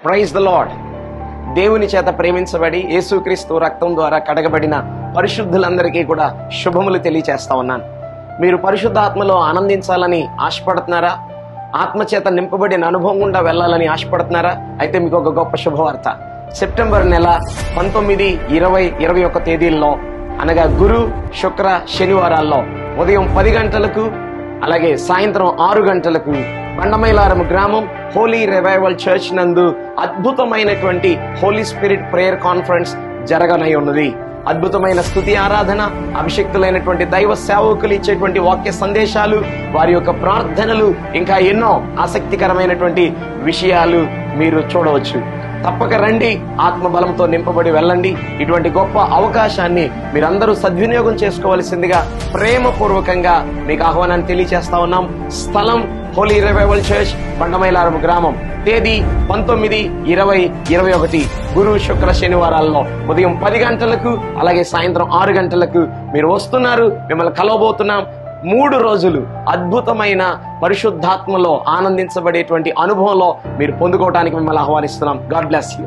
Praise the lord. దేవుని చేత ప్రేమించబడి యేసుక్రీస్తు రక్తం ద్వారా కడగబడిన పరిశుద్ధులందరికీ కూడా శుభములు తెలియచేస్తా ఉన్నాను. మీరు పరిశుద్ధాత్మలో ఆనందించాలని ఆశపడుతున్నారా? ఆత్మచేత నింపబడిన అనుభవం గుండా వెళ్ళాలని ఆశపడుతున్నారా? అయితే మీకు ఒక గొప్ప శుభవార్త. సెప్టెంబర్ నెల 19, 20, 21 తేదీల్లో అనగా గురు, శుక్ర, శనివారాల్లో ఉదయం 10 గంటలకు అలాగే సాయంత్రం 6 గంటలకు బండమైలారం గ్రామం హోలీ రివైవల్ చర్చ్ నందు అద్భుతమైనటువంటి హోలీ స్పిరిట్ ప్రేయర్ కాన్ఫరెన్స్ జరగనై ఉన్నది. అద్భుతమైన స్తుతి ఆరాధన, అభిషక్తులైనటువంటి దైవ సేవకులు ఇచ్చేటువంటి వాక్య సందేశాలు, వారి యొక్క ప్రార్థనలు, ఇంకా ఎన్నో ఆసక్తికరమైనటువంటి విషయాలు మీరు చూడవచ్చు. తప్పక రండి, ఆత్మబలంతో నింపబడి వెళ్ళండి. ఇటువంటి గొప్ప అవకాశాన్ని మీరందరూ సద్వినియోగం చేసుకోవలసిందిగా ప్రేమపూర్వకంగా మీకు ఆహ్వానాన్ని తెలియజేస్తా ఉన్నాం. స్థలం హోలీ రివైవల్ చర్చ్, బండమైలారం గ్రామం. తేదీ 19, 20, 21 గురు, శుక్ర, శనివారాల్లో ఉదయం 10 గంటలకు అలాగే సాయంత్రం 6 గంటలకు మీరు వస్తున్నారు. మిమ్మల్ని కలవబోతున్నాం. 3 రోజులు అద్భుతమైన పరిశుద్ధాత్మలో ఆనందించబడేటువంటి అనుభవంలో మీరు పొందుకోవడానికి మిమ్మల్ని ఆహ్వానిస్తున్నాం. God bless you.